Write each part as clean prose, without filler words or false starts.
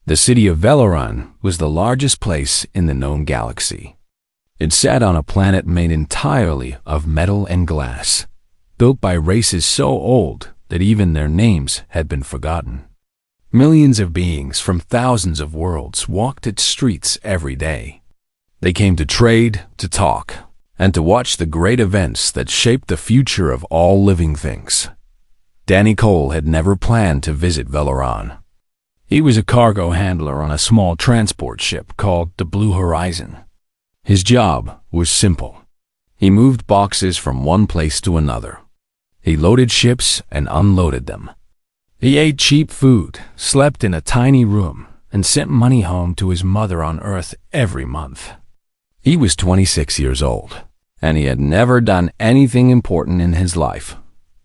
The city of Valoran was the largest place in the known galaxy. It sat on a planet made entirely of metal and glass, built by races so old that even their names had been forgotten. Millions of beings from thousands of worlds walked its streets every day. They came to trade, to talk, and to watch the great events that shaped the future of all living things. Danny Cole had never planned to visit Valoran. He was a cargo handler on a small transport ship called the Blue Horizon. His job was simple. He moved boxes from one place to another. He loaded ships and unloaded them. He ate cheap food, slept in a tiny room, and sent money home to his mother on Earth every month. He was 26 years old, and he had never done anything important in his life.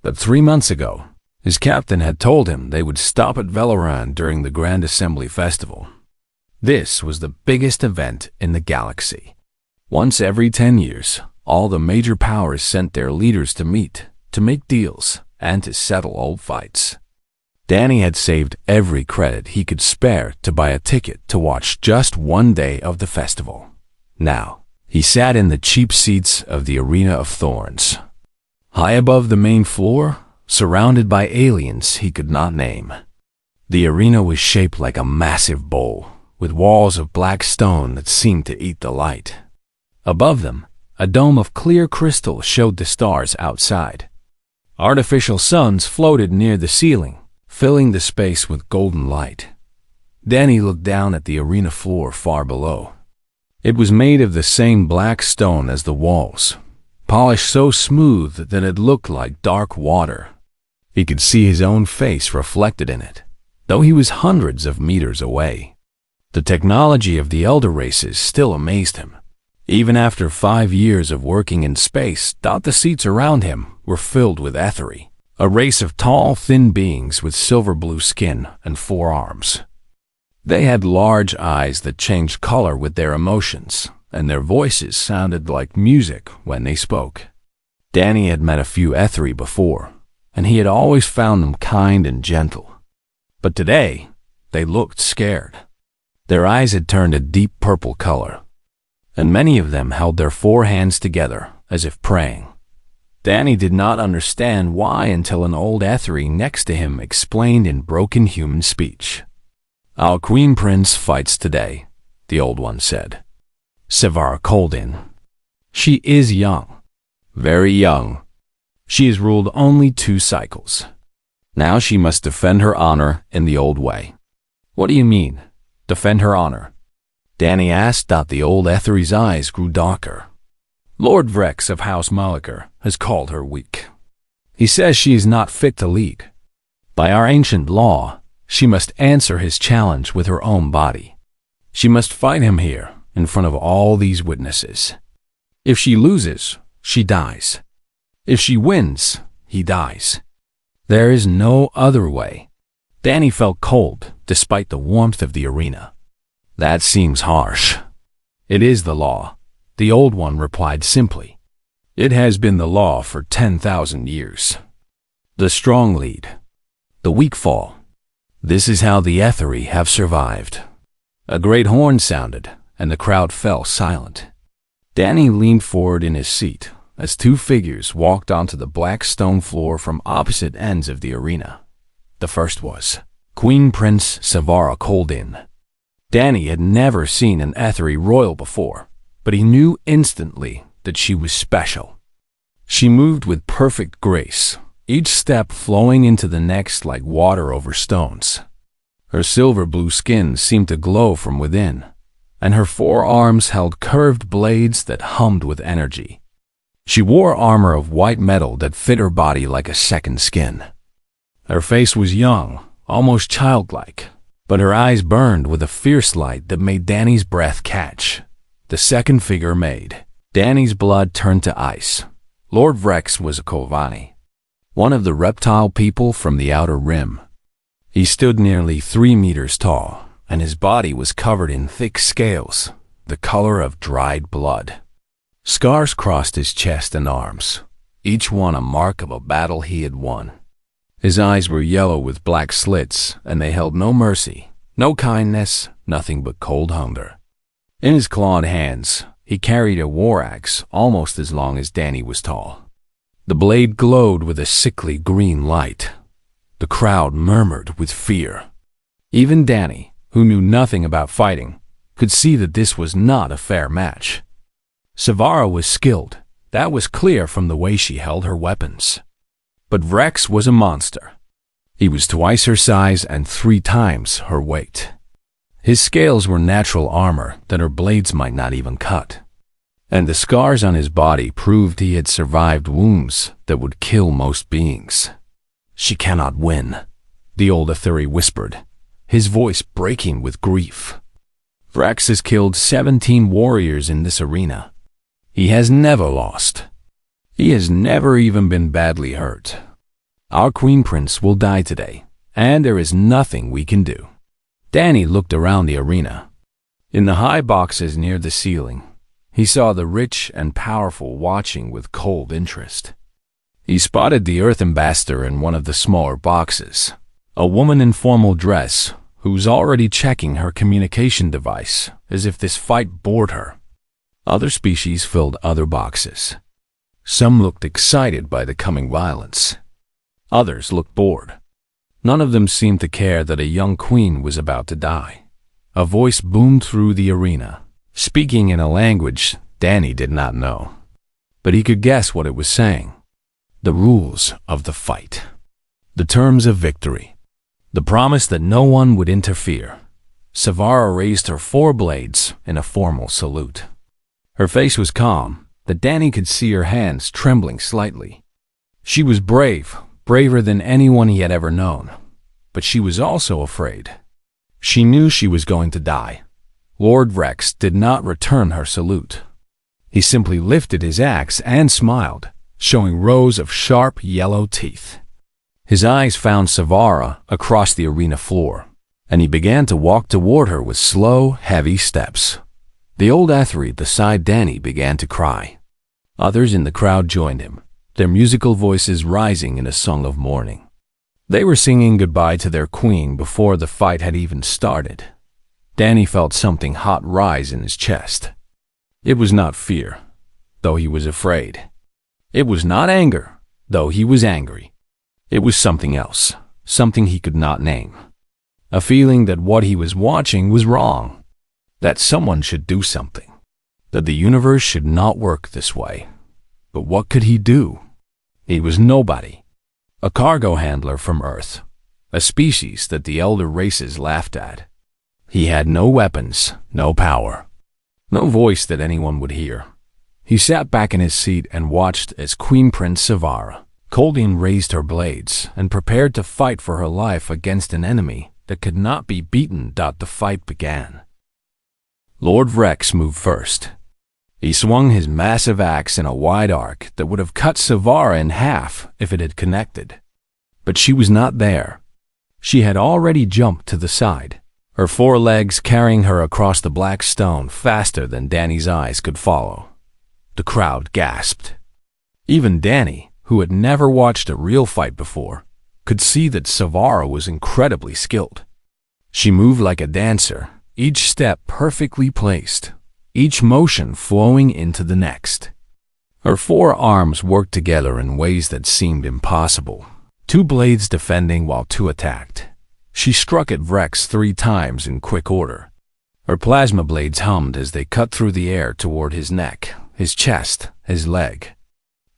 But 3 months ago, his captain had told him they would stop at Valoran during the Grand Assembly Festival. This was the biggest event in the galaxy. Once every 10 years, all the major powers sent their leaders to meet, to make deals, and to settle old fights. Danny had saved every credit he could spare to buy a ticket to watch just one day of the festival. Now, he sat in the cheap seats of the Arena of Thorns. High above the main floor, surrounded by aliens he could not name. The arena was shaped like a massive bowl, with walls of black stone that seemed to eat the light. Above them, a dome of clear crystal showed the stars outside. Artificial suns floated near the ceiling, filling the space with golden light. Danny looked down at the arena floor far below. It was made of the same black stone as the walls, polished so smooth that it looked like dark water. He could see his own face reflected in it, though he was hundreds of meters away. The technology of the elder races still amazed him. Even after 5 years of working in space, the seats around him were filled with Etheri, a race of tall, thin beings with silver blue skin and 4 arms. They had large eyes that changed color with their emotions, and their voices sounded like music when they spoke. Danny had met a few Etheri before, and he had always found them kind and gentle. But today, they looked scared. Their eyes had turned a deep purple color, and many of them held their 4 hands together as if praying. Danny did not understand why until an old Etheri next to him explained in broken human speech. "Our Queen Prince fights today," the old one said. "Sevara Koldin. She is young, very young. She has ruled only 2 cycles. Now she must defend her honor in the old way." "What do you mean, defend her honor?" Danny asked. The old Etheri's eyes grew darker. "Lord Vrex of House Malachar has called her weak. He says she is not fit to lead. By our ancient law, she must answer his challenge with her own body. She must fight him here in front of all these witnesses. If she loses, she dies. If she wins, he dies. There is no other way." Danny felt cold despite the warmth of the arena. "That seems harsh." "It is the law," the old one replied simply. "It has been the law for 10,000 years. The strong lead, the weak fall. This is how the Etheri have survived." A great horn sounded, and the crowd fell silent. Danny leaned forward in his seat as 2 figures walked onto the black stone floor from opposite ends of the arena. The first was Queen Prince Sevara Koldin. Danny had never seen an Etheri royal before, but he knew instantly that she was special. She moved with perfect grace, each step flowing into the next like water over stones. Her silver blue skin seemed to glow from within, and her 4 arms held curved blades that hummed with energy. She wore armor of white metal that fit her body like a second skin. Her face was young, almost childlike, but her eyes burned with a fierce light that made Danny's breath catch. The second figure made Danny's blood turn to ice. Lord Vrex was a Kovani, one of the reptile people from the Outer Rim. He stood nearly 3 meters tall, and his body was covered in thick scales, the color of dried blood. Scars crossed his chest and arms, each one a mark of a battle he had won. His eyes were yellow with black slits, and they held no mercy, No kindness, nothing but cold hunger. In his clawed hands, he carried a war axe almost as long as Danny was tall. The blade glowed with a sickly green light. The crowd murmured with fear. Even Danny, who knew nothing about fighting, could see that this was not a fair match. Savara was skilled. That was clear from the way she held her weapons. But Rex was a monster. He was twice her size and 3 times her weight. His scales were natural armor that her blades might not even cut. And the scars on his body proved he had survived wounds that would kill most beings. "She cannot win," the old HFY whispered, his voice breaking with grief. "Rex has killed 17 warriors in this arena. He has never lost. He has never even been badly hurt. Our Queen Prince will die today, and there is nothing we can do." Danny looked around the arena. In the high boxes near the ceiling, he saw the rich and powerful watching with cold interest. He spotted the Earth Ambassador in one of the smaller boxes, a woman in formal dress who was already checking her communication device as if this fight bored her. Other species filled other boxes. Some looked excited by the coming violence. Others looked bored. None of them seemed to care that a young queen was about to die. A voice boomed through the arena, speaking in a language Danny did not know. But he could guess what it was saying. The rules of the fight. The terms of victory. The promise that no one would interfere. Savara raised her 4 blades in a formal salute. Her face was calm, but Danny could see her hands trembling slightly. She was brave, braver than anyone he had ever known. But she was also afraid. She knew she was going to die. Lord Rex did not return her salute. He simply lifted his axe and smiled, showing rows of sharp yellow teeth. His eyes found Savara across the arena floor, and he began to walk toward her with slow, heavy steps. The old HFY beside Danny began to cry. Others in the crowd joined him, their musical voices rising in a song of mourning. They were singing goodbye to their queen before the fight had even started. Danny felt something hot rise in his chest. It was not fear, though he was afraid. It was not anger, though he was angry. It was something else, something he could not name. A feeling that what he was watching was wrong, that someone should do something, that the universe should not work this way. But what could he do? He was nobody. A cargo handler from Earth, a species that the elder races laughed at. He had no weapons, no power, no voice that anyone would hear. He sat back in his seat and watched as Queen Prince Savara, Coldine, raised her blades and prepared to fight for her life against an enemy that could not be beaten. The fight began. Lord Rex moved first. He swung his massive axe in a wide arc that would have cut Savara in half if it had connected. But she was not there. She had already jumped to the side, her 4 legs carrying her across the black stone faster than Danny's eyes could follow. The crowd gasped. Even Danny, who had never watched a real fight before, could see that Savara was incredibly skilled. She moved like a dancer, each step perfectly placed, each motion flowing into the next. Her 4 arms worked together in ways that seemed impossible, 2 blades defending while 2 attacked. She struck at Rex 3 times in quick order. Her plasma blades hummed as they cut through the air toward his neck, his chest, his leg.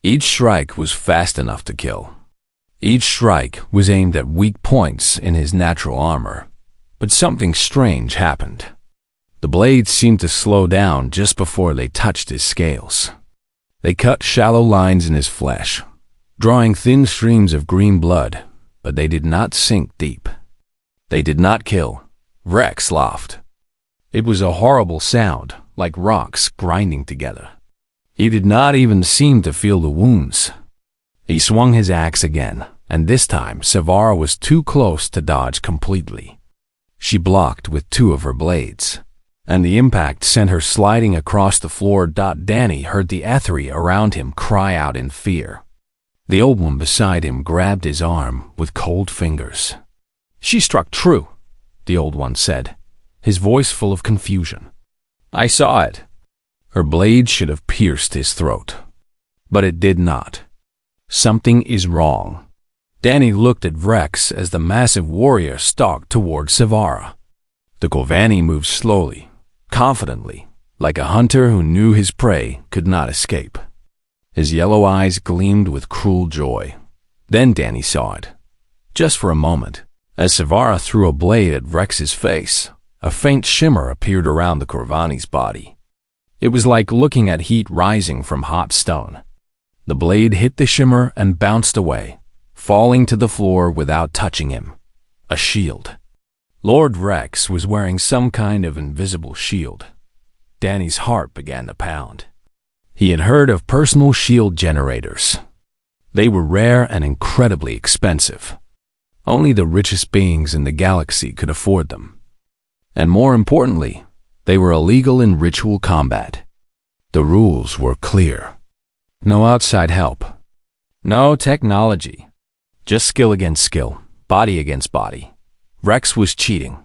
Each strike was fast enough to kill. Each strike was aimed at weak points in his natural armor. But something strange happened. The blades seemed to slow down just before they touched his scales. They cut shallow lines in his flesh, drawing thin streams of green blood, but they did not sink deep. They did not kill. Rex laughed. It was a horrible sound, like rocks grinding together. He did not even seem to feel the wounds. He swung his axe again, and this time Savara was too close to dodge completely. She blocked with 2 of her blades, and the impact sent her sliding across the floor. Danny heard the HFY around him cry out in fear. The old one beside him grabbed his arm with cold fingers. She struck true. the old one said, his voice full of confusion. I saw it. Her blade should have pierced his throat. But it did not. Something is wrong. Danny looked at Vrex as the massive warrior stalked toward Savara. The Kovanni moved slowly, confidently, like a hunter who knew his prey could not escape. His yellow eyes gleamed with cruel joy. Then Danny saw it. Just for a moment, as Savara threw a blade at Vrex's face, a faint shimmer appeared around the Kovanni's body. It was like looking at heat rising from hot stone. The blade hit the shimmer and bounced away, falling to the floor without touching him. A shield. Lord Vrex was wearing some kind of invisible shield. Danny's heart began to pound. He had heard of personal shield generators. They were rare and incredibly expensive. Only the richest beings in the galaxy could afford them. And more importantly, they were illegal in ritual combat. The rules were clear. No outside help. No technology. Just skill against skill, body against body. Vrex was cheating.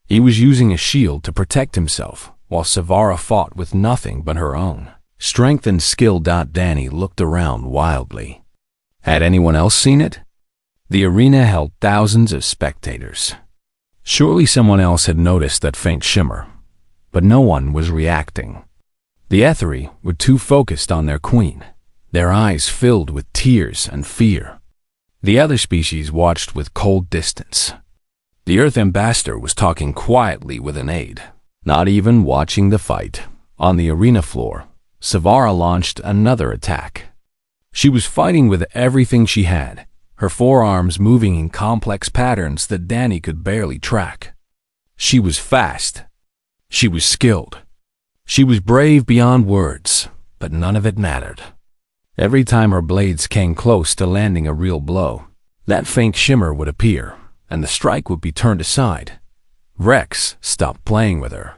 He was using a shield to protect himself, while Savara fought with nothing but her own strength and skill. Danny looked around wildly. Had anyone else seen it? The arena held thousands of spectators. Surely someone else had noticed that faint shimmer, but no one was reacting. The HFY were too focused on their queen, their eyes filled with tears and fear. The other species watched with cold distance. The Earth ambassador was talking quietly with an aide, not even watching the fight. On the arena floor, Savara launched another attack. She was fighting with everything she had, her forearms moving in complex patterns that Danny could barely track. She was fast. She was skilled. She was brave beyond words, but none of it mattered. Every time her blades came close to landing a real blow, that faint shimmer would appear, and the strike would be turned aside. Vrex stopped playing with her.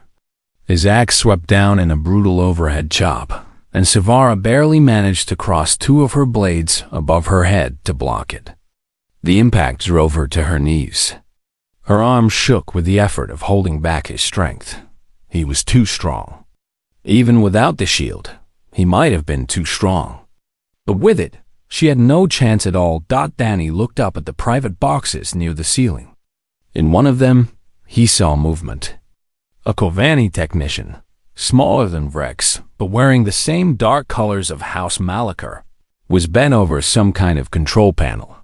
His axe swept down in a brutal overhead chop, and Savara barely managed to cross two of her blades above her head to block it. The impact drove her to her knees. Her arms shook with the effort of holding back his strength. He was too strong. Even without the shield, he might have been too strong. But with it, she had no chance at all. Danny looked up at the private boxes near the ceiling. In one of them, he saw movement. A Kovanni technician, smaller than Vrex, but wearing the same dark colors of House Malachar, was bent over some kind of control panel.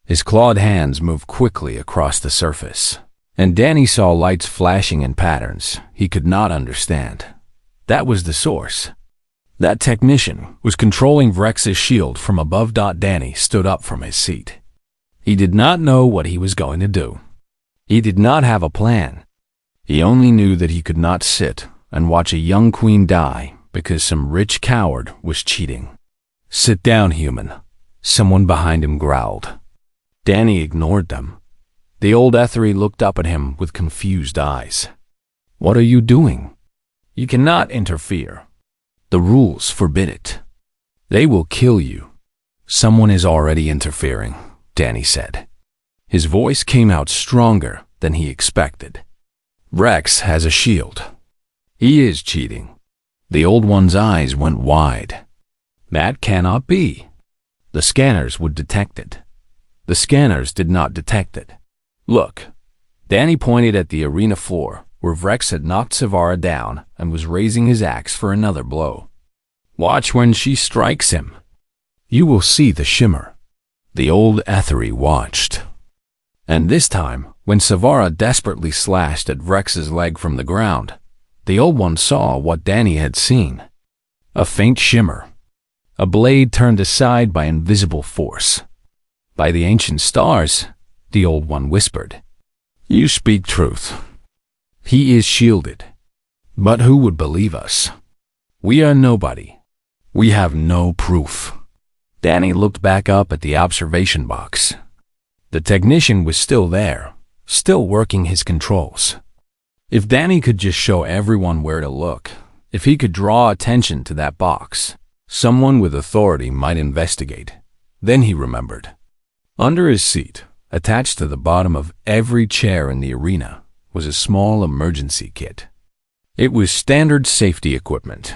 His clawed hands moved quickly across the surface, and Danny saw lights flashing in patterns he could not understand. That was the source. That technician was controlling Vrex's shield from above. Danny stood up from his seat. He did not know what he was going to do. He did not have a plan. He only knew that he could not sit and watch a young queen die because some rich coward was cheating. Sit down, human, someone behind him growled. Danny ignored them. The old HFY looked up at him with confused eyes. What are you doing? You cannot interfere. The rules forbid it. They will kill you. Someone is already interfering, Danny said. His voice came out stronger than he expected. Vrex has a shield. He is cheating. The old one's eyes went wide. That cannot be. The scanners would detect it. The scanners did not detect it. Look. Danny pointed at the arena floor, where Vrex had knocked Savara down and was raising his axe for another blow. Watch when she strikes him. You will see the shimmer. The old HFY watched. And this time, when Savara desperately slashed at Vrex's leg from the ground, the old one saw what Danny had seen. A faint shimmer. A blade turned aside by invisible force. By the ancient stars, the old one whispered. You speak truth. He is shielded. But who would believe us? We are nobody. We have no proof. Danny looked back up at the observation box. The technician was still there, still working his controls. If Danny could just show everyone where to look, if he could draw attention to that box, someone with authority might investigate. Then he remembered. Under his seat, attached to the bottom of every chair in the arena, was a small emergency kit. It was standard safety equipment,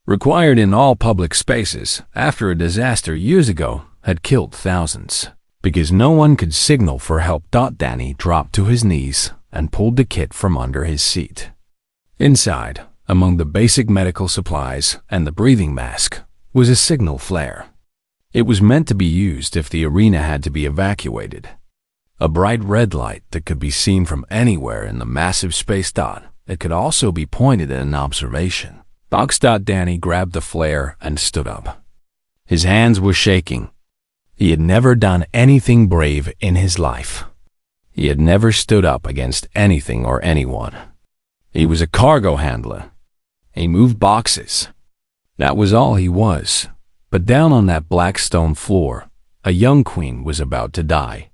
required in all public spaces after a disaster years ago had killed thousands. Because no one could signal for help, Danny dropped to his knees and pulled the kit from under his seat. Inside, among the basic medical supplies and the breathing mask, was a signal flare. It was meant to be used if the arena had to be evacuated. A bright red light that could be seen from anywhere in the massive space. It could also be pointed at an observation box. Danny grabbed the flare and stood up. His hands were shaking. He had never done anything brave in his life. He had never stood up against anything or anyone. He was a cargo handler. He moved boxes. That was all he was. But down on that black stone floor, a young queen was about to die.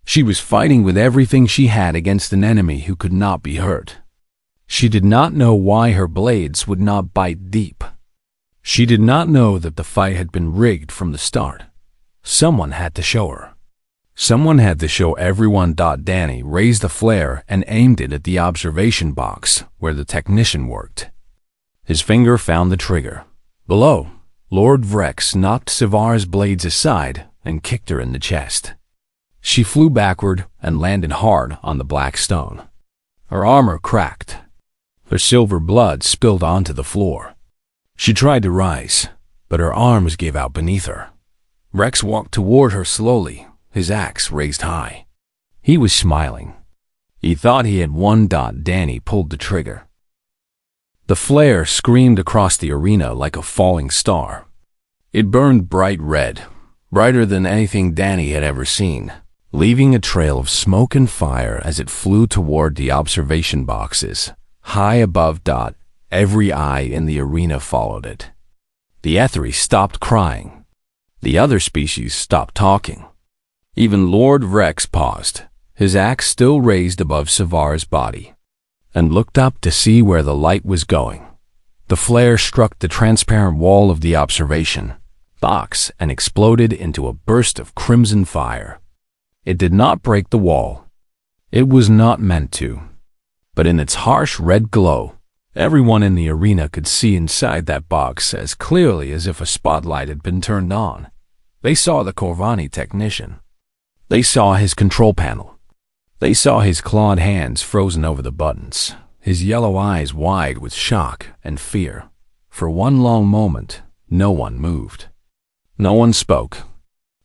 She was fighting with everything she had against an enemy who could not be hurt. She did not know why her blades would not bite deep. She did not know that the fight had been rigged from the start. Someone had to show her. Someone had to show everyone. Danny raised the flare and aimed it at the observation box where the technician worked. His finger found the trigger. Below, Lord Vrex knocked Savara's blades aside and kicked her in the chest. She flew backward and landed hard on the black stone. Her armor cracked. Her silver blood spilled onto the floor. She tried to rise, but her arms gave out beneath her. Rex walked toward her slowly, his axe raised high. He was smiling. He thought he had won. Danny pulled the trigger. The flare screamed across the arena like a falling star. It burned bright red, brighter than anything Danny had ever seen, leaving a trail of smoke and fire as it flew toward the observation boxes, high above. Every eye in the arena followed it. The HFY stopped crying. The other species stopped talking. Even Lord Rex paused, his axe still raised above Savara's body, and looked up to see where the light was going. The flare struck the transparent wall of the observation box and exploded into a burst of crimson fire. It did not break the wall. It was not meant to. But in its harsh red glow, everyone in the arena could see inside that box as clearly as if a spotlight had been turned on. They saw the Corvani technician. They saw his control panel. They saw his clawed hands frozen over the buttons, his yellow eyes wide with shock and fear. For one long moment, no one moved. No one spoke.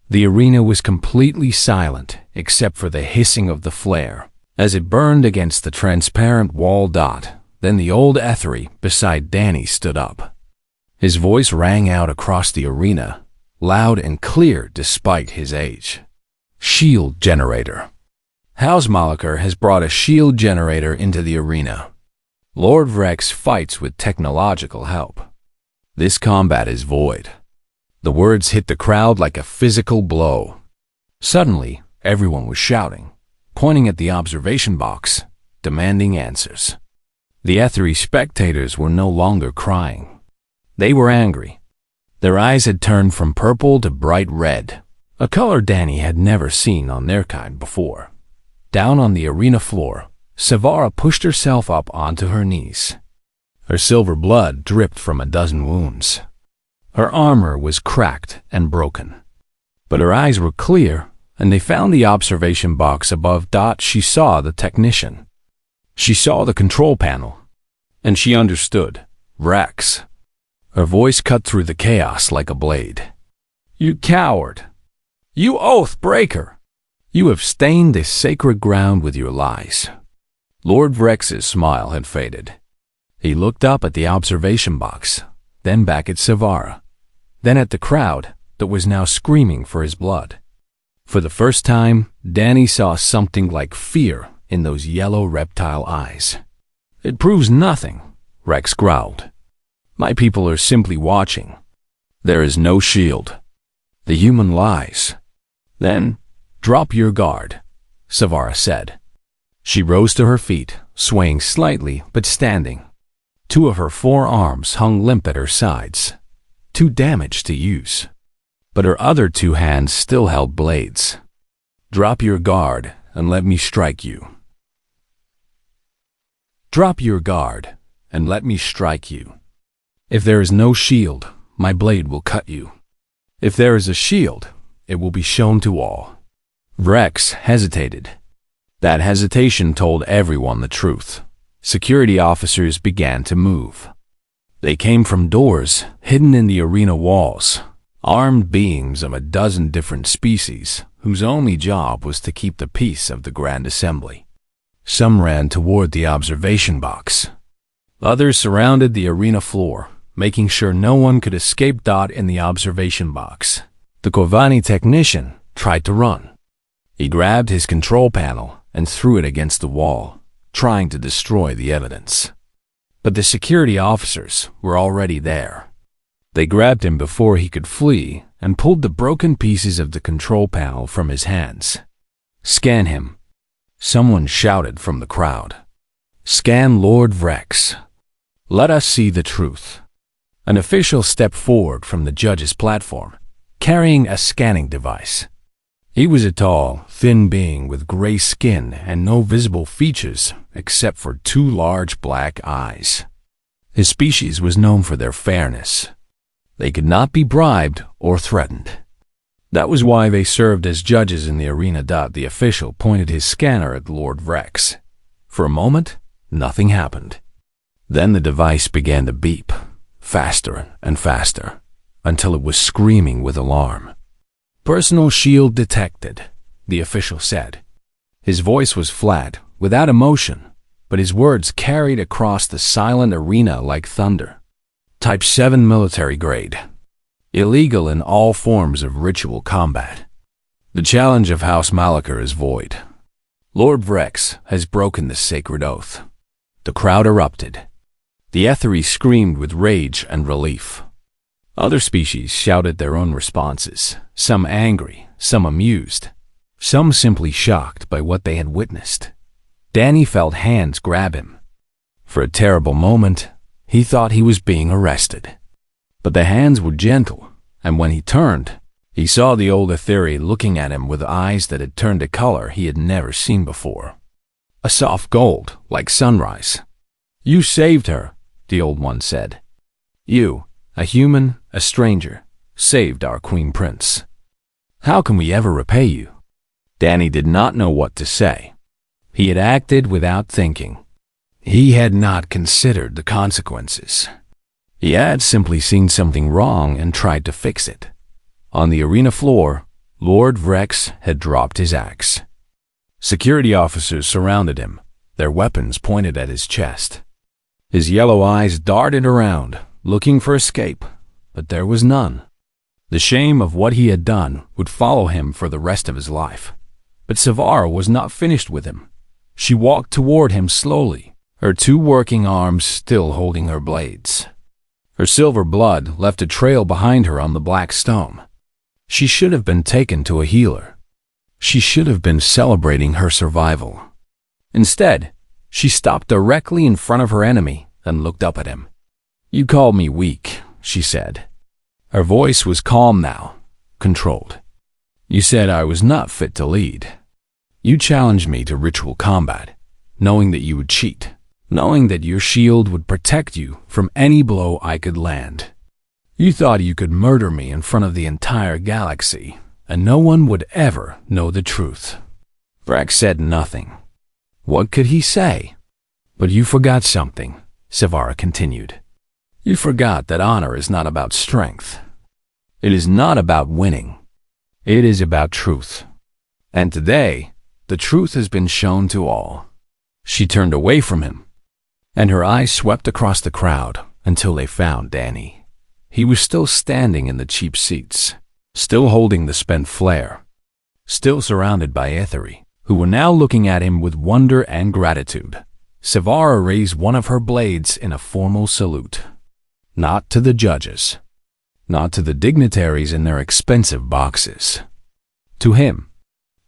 The arena was completely silent except for the hissing of the flare as it burned against the transparent wall. Then the old HFY beside Danny stood up. His voice rang out across the arena, loud and clear despite his age. Shield generator. Hausmalacher has brought a shield generator into the arena. Lord Vrex fights with technological help. This combat is void. The words hit the crowd like a physical blow. Suddenly, everyone was shouting, pointing at the observation box, demanding answers. The HFY spectators were no longer crying. They were angry. Their eyes had turned from purple to bright red, a color Danny had never seen on their kind before. Down on the arena floor, Savara pushed herself up onto her knees. Her silver blood dripped from a dozen wounds. Her armor was cracked and broken. But her eyes were clear, and they found the observation box above. She saw the technician. She saw the control panel. And she understood. Rex. Her voice cut through the chaos like a blade. You coward! You oath breaker! You have stained this sacred ground with your lies. Lord Vrex's smile had faded. He looked up at the observation box, then back at Savara, then at the crowd that was now screaming for his blood. For the first time, Danny saw something like fear in those yellow reptile eyes. It proves nothing, Rex growled. My people are simply watching. There is no shield. The human lies. Then, drop your guard, Savara said. She rose to her feet, swaying slightly but standing. Two of her forearms hung limp at her sides, too damaged to use. But her other two hands still held blades. Drop your guard and let me strike you. Drop your guard, and let me strike you. If there is no shield, my blade will cut you. If there is a shield, it will be shown to all." Vrex hesitated. That hesitation told everyone the truth. Security officers began to move. They came from doors hidden in the arena walls, armed beings of a dozen different species whose only job was to keep the peace of the Grand Assembly. Some ran toward the observation box. Others surrounded the arena floor, making sure no one could escape. In the observation box, the Kovani technician tried to run. He grabbed his control panel and threw it against the wall, trying to destroy the evidence. But the security officers were already there. They grabbed him before he could flee and pulled the broken pieces of the control panel from his hands. "Scan him," someone shouted from the crowd. "Scan Lord Vrex. Let us see the truth." An official stepped forward from the judge's platform, carrying a scanning device. He was a tall, thin being with gray skin and no visible features except for two large black eyes. His species was known for their fairness. They could not be bribed or threatened. That was why they served as judges in the arena. The official pointed his scanner at Lord Vrex. For a moment, nothing happened. Then the device began to beep, faster and faster, until it was screaming with alarm. "Personal shield detected," the official said. His voice was flat, without emotion, but his words carried across the silent arena like thunder. "Type 7 military grade. Illegal in all forms of ritual combat. The challenge of House Malachar is void. Lord Vrex has broken the sacred oath." The crowd erupted. The HFY screamed with rage and relief. Other species shouted their own responses, some angry, some amused, some simply shocked by what they had witnessed. Danny felt hands grab him. For a terrible moment, he thought he was being arrested. But the hands were gentle, and when he turned, he saw the old HFY looking at him with eyes that had turned a color he had never seen before. A soft gold, like sunrise. "You saved her," the old one said. "You, a human, a stranger, saved our Queen Prince. How can we ever repay you?" Danny did not know what to say. He had acted without thinking. He had not considered the consequences. He had simply seen something wrong and tried to fix it. On the arena floor, Lord Vrex had dropped his axe. Security officers surrounded him, their weapons pointed at his chest. His yellow eyes darted around, looking for escape, but there was none. The shame of what he had done would follow him for the rest of his life. But Savara was not finished with him. She walked toward him slowly, her two working arms still holding her blades. Her silver blood left a trail behind her on the black stone. She should have been taken to a healer. She should have been celebrating her survival. Instead, she stopped directly in front of her enemy and looked up at him. "You called me weak," she said. Her voice was calm now, controlled. "You said I was not fit to lead. You challenged me to ritual combat, knowing that you would cheat, knowing that your shield would protect you from any blow I could land. You thought you could murder me in front of the entire galaxy, and no one would ever know the truth." Vrex said nothing. What could he say? "But you forgot something," Savara continued. "You forgot that honor is not about strength. It is not about winning. It is about truth. And today, the truth has been shown to all." She turned away from him, and her eyes swept across the crowd until they found Danny. He was still standing in the cheap seats, still holding the spent flare, still surrounded by HFY, who were now looking at him with wonder and gratitude. Savara raised one of her blades in a formal salute. Not to the judges, not to the dignitaries in their expensive boxes. To him,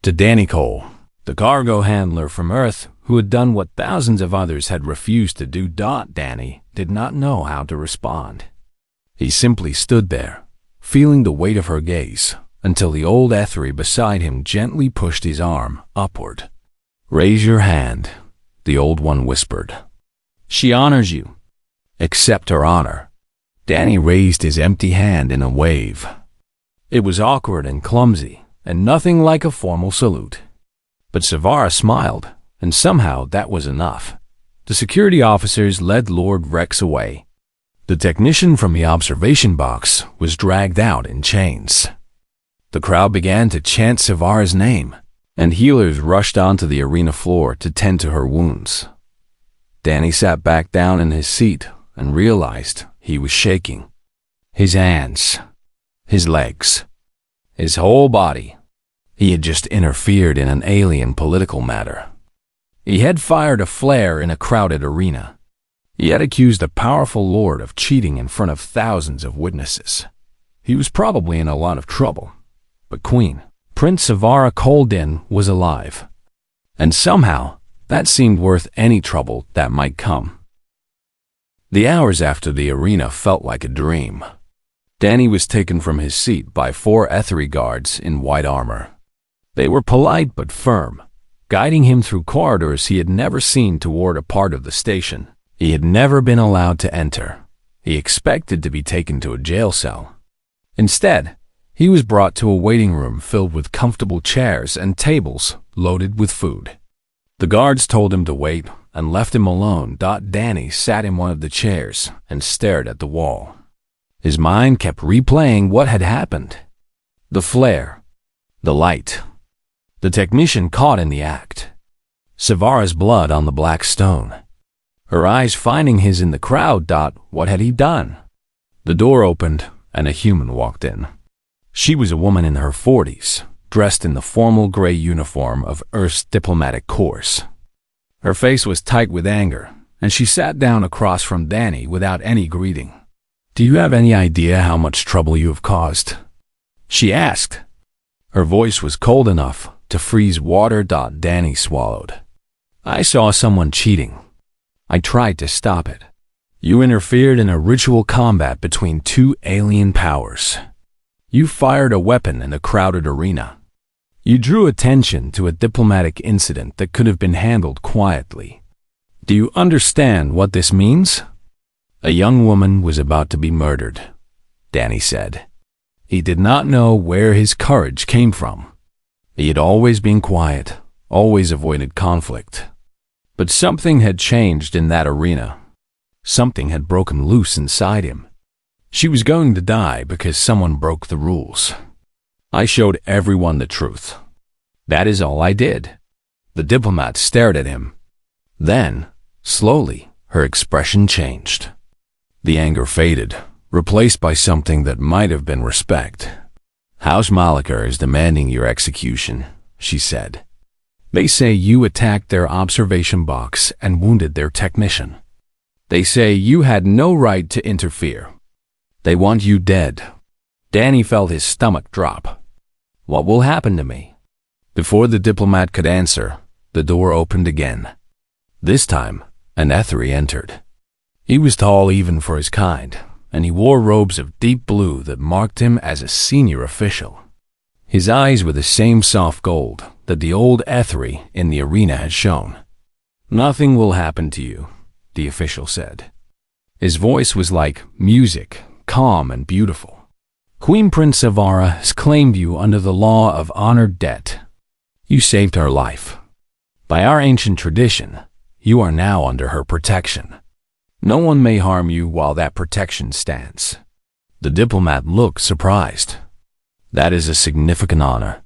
to Danny Cole, the cargo handler from Earth who had done what thousands of others had refused to do. Danny did not know how to respond. He simply stood there, feeling the weight of her gaze, until the old HFY beside him gently pushed his arm upward. "Raise your hand," the old one whispered. She honors you. Accept her honor." Danny raised his empty hand in a wave. It was awkward and clumsy, and nothing like a formal salute. But Savara smiled, and somehow that was enough. The security officers led Lord Rex away. The technician from the observation box was dragged out in chains. The crowd began to chant Savara's name, and healers rushed onto the arena floor to tend to her wounds. Danny sat back down in his seat and realized he was shaking. His hands, his legs, his whole body. He had just interfered in an alien political matter. He had fired a flare in a crowded arena. He had accused a powerful lord of cheating in front of thousands of witnesses. He was probably in a lot of trouble. But Prince Savara Koldin was alive. And somehow, that seemed worth any trouble that might come. The hours after the arena felt like a dream. Danny was taken from his seat by 4 HFY guards in white armor. They were polite but firm, guiding him through corridors he had never seen toward a part of the station he had never been allowed to enter. He expected to be taken to a jail cell. Instead, he was brought to a waiting room filled with comfortable chairs and tables loaded with food. The guards told him to wait and left him alone. Danny sat in one of the chairs and stared at the wall. His mind kept replaying what had happened. The flare, the light, the technician caught in the act, Savara's blood on the black stone, her eyes finding his in the crowd. What had he done? The door opened and a human walked in. She was a woman in her 40s, dressed in the formal gray uniform of Earth's diplomatic corps. Her face was tight with anger, and she sat down across from Danny without any greeting. "Do you have any idea how much trouble you have caused?" she asked. Her voice was cold enough to freeze water. Danny swallowed. "I saw someone cheating. I tried to stop it. You interfered in a ritual combat between 2 alien powers. You fired a weapon in a crowded arena. You drew attention to a diplomatic incident that could have been handled quietly. Do you understand what this means?" A young woman was about to be murdered, Danny said. He did not know where his courage came from. He had always been quiet, always avoided conflict. But something had changed in that arena. Something had broken loose inside him. She was going to die because someone broke the rules. "I showed everyone the truth. That is all I did." The diplomat stared at him. Then, slowly, her expression changed. The anger faded, replaced by something that might have been respect. "House Malachar is demanding your execution," she said. "They say you attacked their observation box and wounded their technician. They say you had no right to interfere. They want you dead." Danny felt his stomach drop. "What will happen to me?" Before the diplomat could answer, the door opened again. This time, an HFY entered. He was tall even for his kind, and he wore robes of deep blue that marked him as a senior official. His eyes were the same soft gold that the old HFY in the arena had shown. "Nothing will happen to you," the official said. His voice was like music, calm and beautiful. "Queen Prince Savara has claimed you under the law of honored debt. You saved her life. By our ancient tradition, you are now under her protection. No one may harm you while that protection stands." The diplomat looked surprised. "That is a significant honor.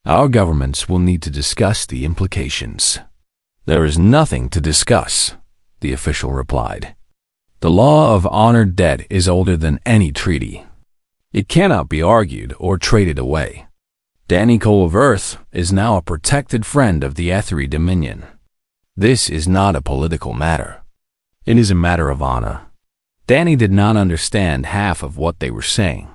Our governments will need to discuss the implications." "There is nothing to discuss," the official replied. "The law of honored debt is older than any treaty. It cannot be argued or traded away. Danny Cole of Earth is now a protected friend of the HFY Dominion. This is not a political matter. It is a matter of honor." Danny did not understand half of what they were saying,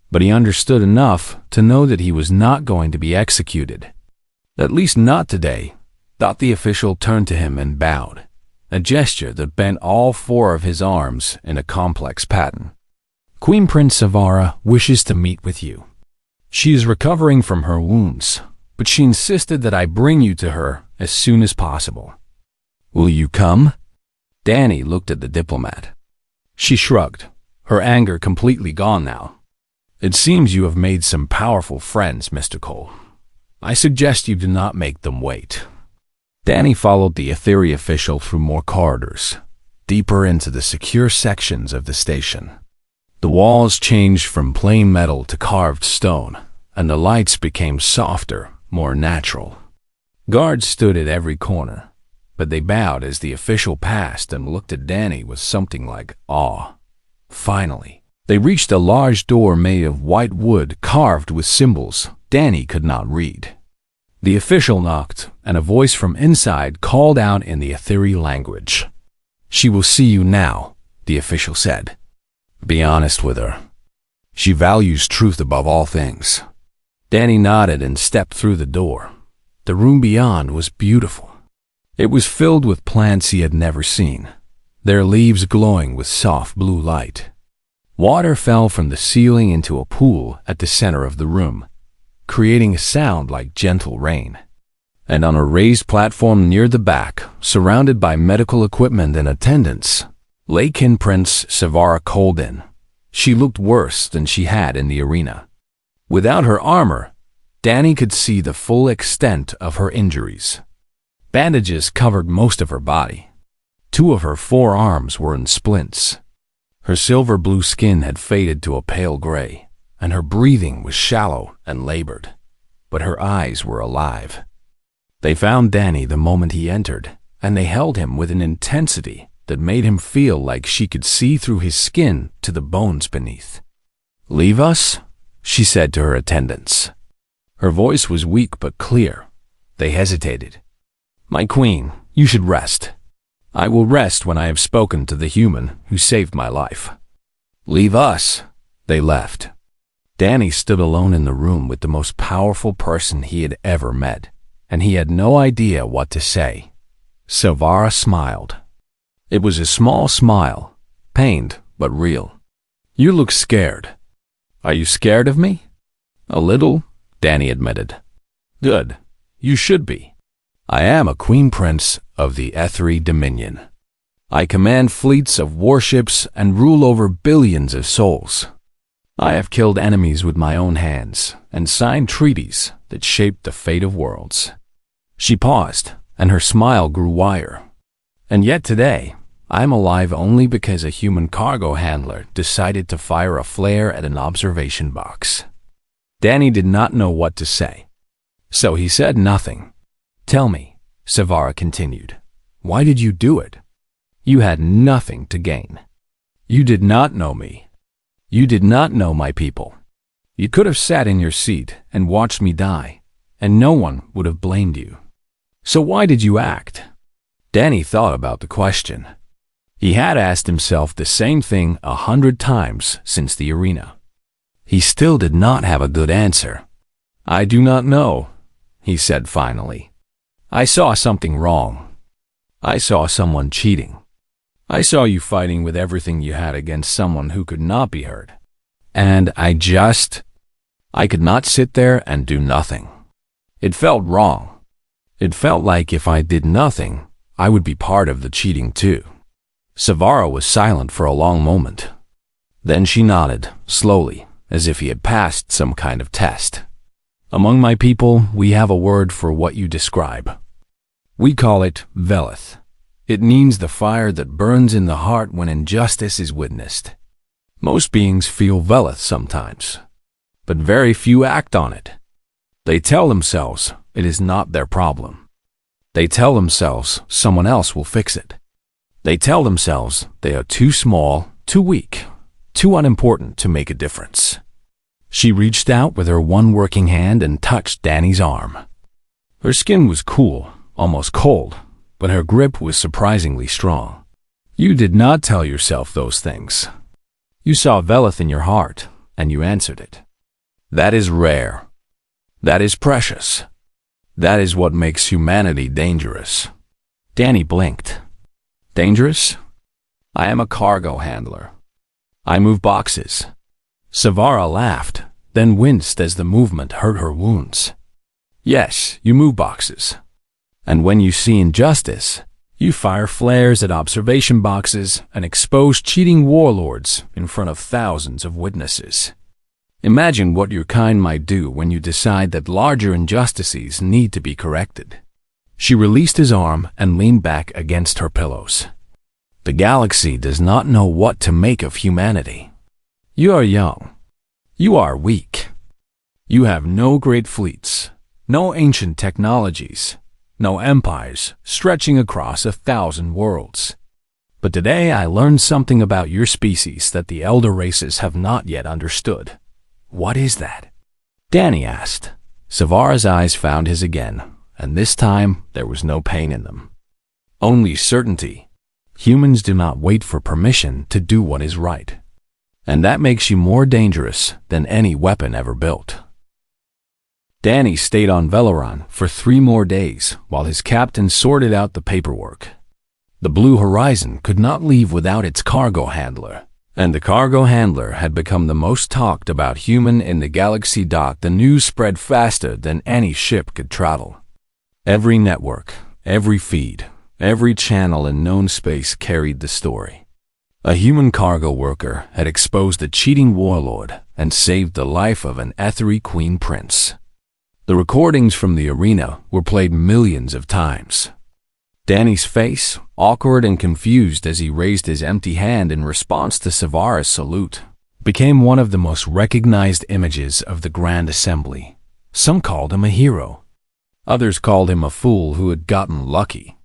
but he understood enough to know that he was not going to be executed. "At least not today." The official turned to him and bowed, a gesture that bent all 4 of his arms in a complex pattern. "Queen Prince Savara wishes to meet with you. She is recovering from her wounds, but she insisted that I bring you to her as soon as possible. Will you come?" Danny looked at the diplomat. She shrugged, her anger completely gone now. It seems you have made some powerful friends, Mr. Cole. I suggest you do not make them wait. Danny followed the HFY official through more corridors, deeper into the secure sections of the station. The walls changed from plain metal to carved stone, and the lights became softer, more natural. Guards stood at every corner, but they bowed as the official passed and looked at Danny with something like awe. Finally, they reached a large door made of white wood carved with symbols Danny could not read. The official knocked, and a voice from inside called out in the HFY language. "She will see you now," the official said. "Be honest with her. She values truth above all things." Danny nodded and stepped through the door. The room beyond was beautiful. It was filled with plants he had never seen, their leaves glowing with soft blue light. Water fell from the ceiling into a pool at the center of the room, creating a sound like gentle rain. And on a raised platform near the back, surrounded by medical equipment and attendants, lay Kin Prince Savara Colden. She looked worse than she had in the arena. Without her armor, Danny could see the full extent of her injuries. Bandages covered most of her body. 2 of her forearms were in splints. Her silver blue skin had faded to a pale gray, and her breathing was shallow and labored, but her eyes were alive. They found Danny the moment he entered, and they held him with an intensity that made him feel like she could see through his skin to the bones beneath. "Leave us?" she said to her attendants. Her voice was weak but clear. They hesitated. "My queen, you should rest." "I will rest when I have spoken to the human who saved my life." "Leave us." They left. Danny stood alone in the room with the most powerful person he had ever met, and he had no idea what to say. Savara smiled. It was a small smile, pained but real. "You look scared." "Are you scared of me?" "A little," Danny admitted. "Good. You should be. I am a Queen Prince of the HFY Dominion. I command fleets of warships and rule over billions of souls. I have killed enemies with my own hands and signed treaties that shaped the fate of worlds." She paused, and her smile grew wider. "And yet today, I'm alive only because a human cargo handler decided to fire a flare at an observation box." Danny did not know what to say, so he said nothing. "Tell me," Savara continued, "why did you do it? You had nothing to gain. You did not know me. You did not know my people. You could have sat in your seat and watched me die, and no one would have blamed you. So why did you act?" Danny thought about the question. He had asked himself the same thing 100 times since the arena. He still did not have a good answer. "I do not know," he said finally. "I saw something wrong. I saw someone cheating. I saw you fighting with everything you had against someone who could not be hurt. And I could not sit there and do nothing. It felt wrong. It felt like if I did nothing, I would be part of the cheating too." Savara was silent for a long moment. Then she nodded, slowly, as if he had passed some kind of test. "Among my people, we have a word for what you describe. We call it Velith. It means the fire that burns in the heart when injustice is witnessed. Most beings feel Velith sometimes, but very few act on it. They tell themselves it is not their problem. They tell themselves someone else will fix it. They tell themselves they are too small, too weak, too unimportant to make a difference." She reached out with her one working hand and touched Danny's arm. Her skin was cool, almost cold, but her grip was surprisingly strong. "You did not tell yourself those things. You saw Velith in your heart, and you answered it. That is rare. That is precious. That is what makes humanity dangerous." Danny blinked. "Dangerous? I am a cargo handler. I move boxes." Savara laughed, then winced as the movement hurt her wounds. "Yes, you move boxes. And when you see injustice, You fire flares at observation boxes and expose cheating warlords in front of thousands of witnesses. Imagine what your kind might do when you decide that larger injustices need to be corrected. She released his arm and leaned back against her pillows. The galaxy does not know what to make of humanity. You are young. You are weak. You have no great fleets, no ancient technologies, no empires stretching across 1,000 worlds. But today I learned something about your species that the elder races have not yet understood. What is that? Danny asked. Savara's eyes found his again, and this time there was no pain in them. Only certainty. Humans do not wait for permission to do what is right. And that makes you more dangerous than any weapon ever built. Danny stayed on Velaron for 3 more days while his captain sorted out the paperwork. The Blue Horizon could not leave without its cargo handler, and the cargo handler had become the most talked about human in the galaxy. The news spread faster than any ship could travel. Every network, every feed, every channel in known space carried the story. A human cargo worker had exposed a cheating warlord and saved the life of an Ethery Queen Prince. The recordings from the arena were played millions of times. Danny's face, awkward and confused as he raised his empty hand in response to Savara's salute, became one of the most recognized images of the Grand Assembly. Some called him a hero. Others called him a fool who had gotten lucky.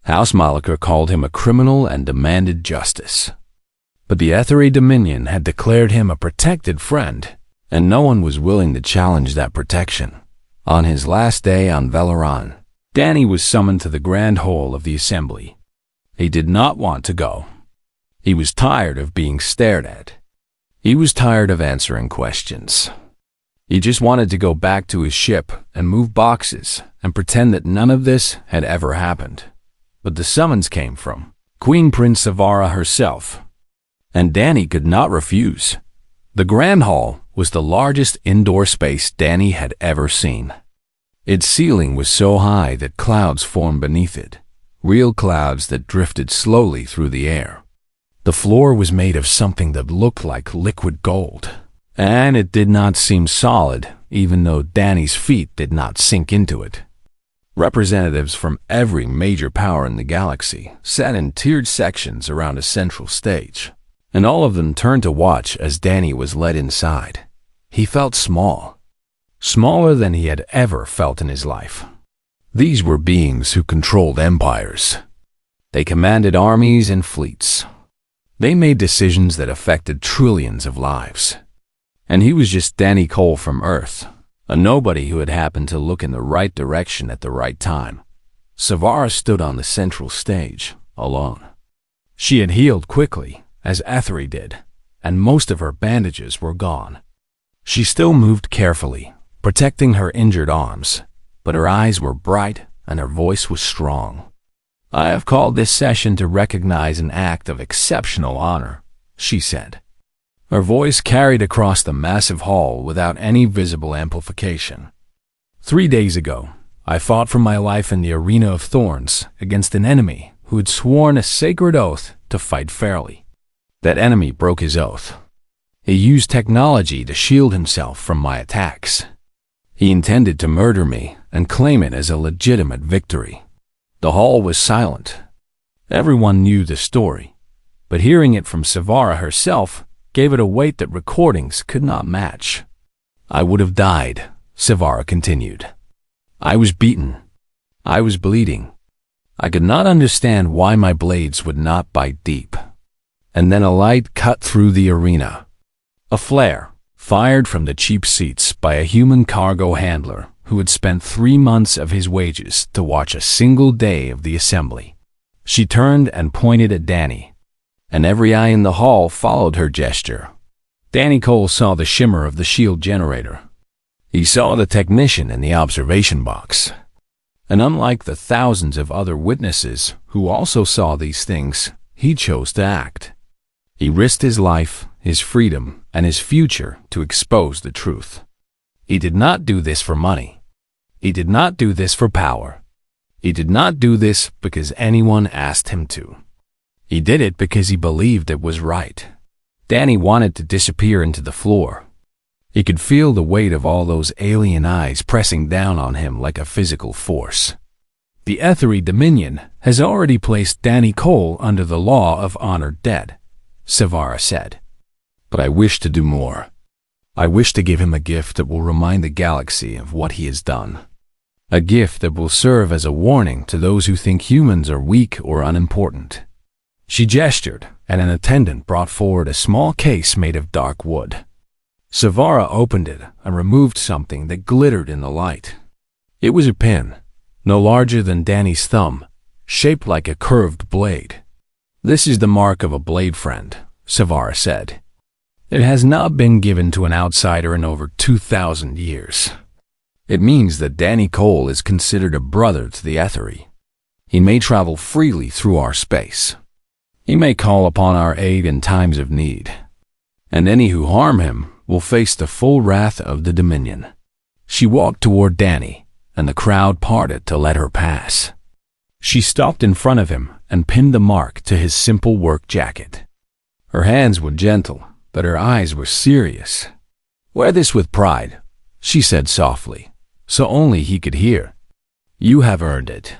House Malachar called him a criminal and demanded justice. But the Ethery Dominion had declared him a protected friend, and no one was willing to challenge that protection. On his last day on Velaron, Danny was summoned to the Grand Hall of the Assembly. He did not want to go. He was tired of being stared at. He was tired of answering questions. He just wanted to go back to his ship and move boxes and pretend that none of this had ever happened. But the summons came from Queen Prince Savara herself, and Danny could not refuse. The Grand Hall was the largest indoor space Danny had ever seen. Its ceiling was so high that clouds formed beneath it, real clouds that drifted slowly through the air. The floor was made of something that looked like liquid gold, and it did not seem solid, even though Danny's feet did not sink into it. Representatives from every major power in the galaxy sat in tiered sections around a central stage, and all of them turned to watch as Danny was led inside. He felt small, smaller than he had ever felt in his life. These were beings who controlled empires. They commanded armies and fleets. They made decisions that affected trillions of lives. And he was just Danny Cole from Earth, a nobody who had happened to look in the right direction at the right time. Savara stood on the central stage, alone. She had healed quickly, as Ethery did, and most of her bandages were gone. She still moved carefully, protecting her injured arms, but her eyes were bright and her voice was strong. "I have called this session to recognize an act of exceptional honor," she said. Her voice carried across the massive hall without any visible amplification. 3 days ago, I fought for my life in the Arena of Thorns against an enemy who had sworn a sacred oath to fight fairly. That enemy broke his oath. He used technology to shield himself from my attacks. He intended to murder me and claim it as a legitimate victory. The hall was silent. Everyone knew the story, but hearing it from Savara herself gave it a weight that recordings could not match. "I would have died," Savara continued. "I was beaten. I was bleeding. I could not understand why my blades would not bite deep. And then a light cut through the arena. A flare, fired from the cheap seats by a human cargo handler who had spent 3 months of his wages to watch a single day of the assembly. She turned and pointed at Danny, and every eye in the hall followed her gesture. Danny Cole saw the shimmer of the shield generator. He saw the technician in the observation box. And unlike the thousands of other witnesses who also saw these things, he chose to act. He risked his life, his freedom, and his future to expose the truth. He did not do this for money. He did not do this for power. He did not do this because anyone asked him to. He did it because he believed it was right. Danny wanted to disappear into the floor. He could feel the weight of all those alien eyes pressing down on him like a physical force. The HFY Dominion has already placed Danny Cole under the law of honored dead, Savara said. But I wish to do more. I wish to give him a gift that will remind the galaxy of what he has done. A gift that will serve as a warning to those who think humans are weak or unimportant. She gestured, and an attendant brought forward a small case made of dark wood. Savara opened it and removed something that glittered in the light. It was a pin, no larger than Danny's thumb, shaped like a curved blade. This is the mark of a blade friend, Savara said. It has not been given to an outsider in over 2,000 years. It means that Danny Cole is considered a brother to the HFY. He may travel freely through our space. He may call upon our aid in times of need. And any who harm him will face the full wrath of the Dominion. She walked toward Danny, and the crowd parted to let her pass. She stopped in front of him and pinned the mark to his simple work jacket. Her hands were gentle, but her eyes were serious. "Wear this with pride," she said softly, so only he could hear. "You have earned it."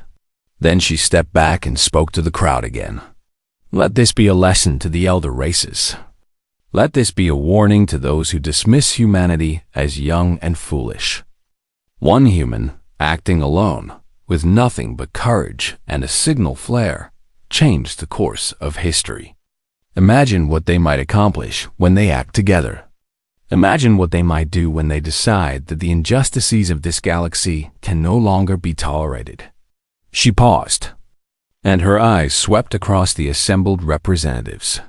Then she stepped back and spoke to the crowd again. "Let this be a lesson to the elder races. Let this be a warning to those who dismiss humanity as young and foolish. One human, acting alone, with nothing but courage and a signal flare, changed the course of history. Imagine what they might accomplish when they act together. Imagine what they might do when they decide that the injustices of this galaxy can no longer be tolerated." She paused, and her eyes swept across the assembled representatives.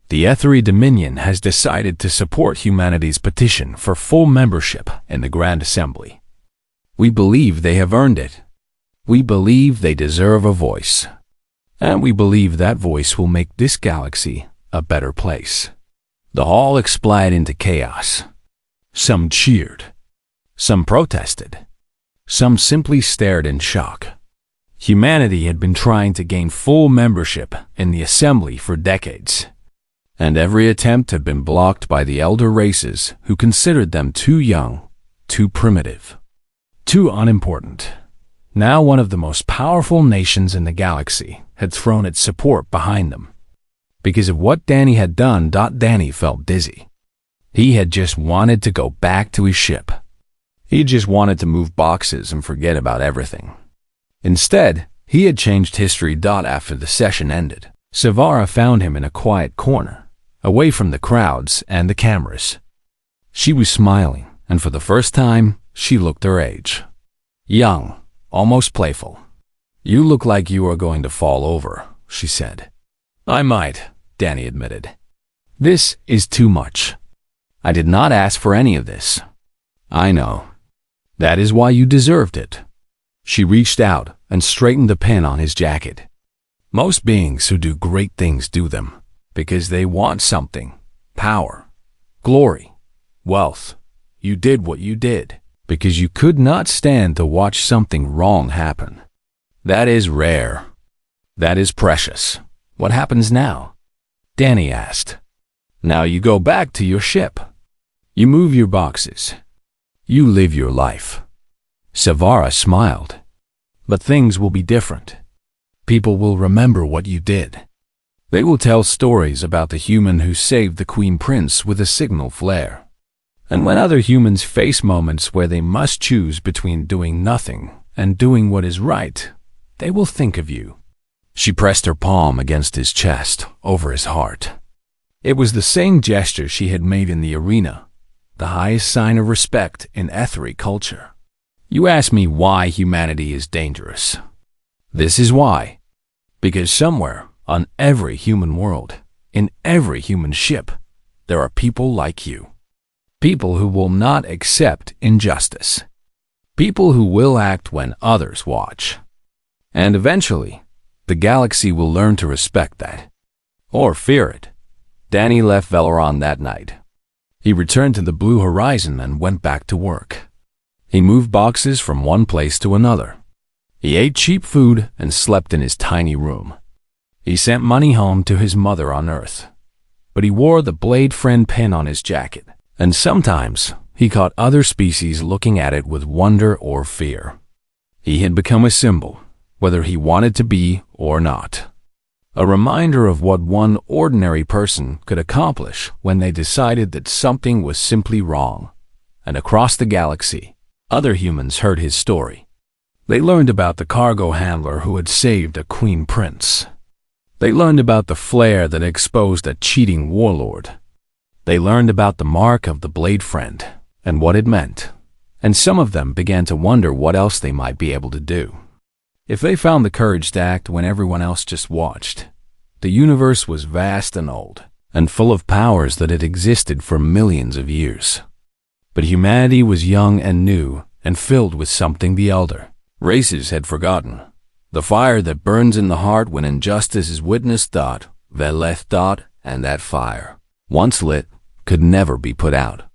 The HFY Dominion has decided to support humanity's petition for full membership in the Grand Assembly. We believe they have earned it. We believe they deserve a voice. And we believe that voice will make this galaxy a better place. The hall exploded into chaos. Some cheered. Some protested. Some simply stared in shock. Humanity had been trying to gain full membership in the Assembly for decades, and every attempt had been blocked by the elder races who considered them too young, too primitive, too unimportant. Now one of the most powerful nations in the galaxy had thrown its support behind them. Because of what Danny had done, Danny felt dizzy. He had just wanted to go back to his ship. He just wanted to move boxes and forget about everything. Instead, he had changed history. After the session ended, Savara found him in a quiet corner, away from the crowds and the cameras. She was smiling, and for the first time, she looked her age. Young, almost playful. "You look like you are going to fall over," she said. "I might," Danny admitted. "This is too much. I did not ask for any of this." "I know. That is why you deserved it." She reached out and straightened the pin on his jacket. Most beings who do great things do them because they want something: power, glory, wealth. You did what you did because you could not stand to watch something wrong happen. That is rare. That is precious. What happens now? Danny asked. Now you go back to your ship. You move your boxes. You live your life. Savara smiled. But things will be different. People will remember what you did. They will tell stories about the human who saved the Queen Prince with a signal flare. And when other humans face moments where they must choose between doing nothing and doing what is right, they will think of you. She pressed her palm against his chest, over his heart. It was the same gesture she had made in the arena, the highest sign of respect in HFY culture. You ask me why humanity is dangerous. This is why. Because somewhere on every human world, in every human ship, there are people like you. People who will not accept injustice. People who will act when others watch. And eventually, the galaxy will learn to respect that. Or fear it. Danny left Veleron that night. He returned to the blue horizon and went back to work. He moved boxes from one place to another. He ate cheap food and slept in his tiny room. He sent money home to his mother on Earth, but he wore the Blade Friend pin on his jacket, and sometimes he caught other species looking at it with wonder or fear. He had become a symbol, whether he wanted to be or not. A reminder of what one ordinary person could accomplish when they decided that something was simply wrong. And across the galaxy, other humans heard his story. They learned about the cargo handler who had saved a queen prince. They learned about the flare that exposed a cheating warlord. They learned about the mark of the Blade Friend and what it meant. And some of them began to wonder what else they might be able to do. If they found the courage to act when everyone else just watched. The universe was vast and old, and full of powers that had existed for millions of years. But humanity was young and new, and filled with something the elder races had forgotten. The fire that burns in the heart when injustice is witnessed, and that fire, once lit, could never be put out.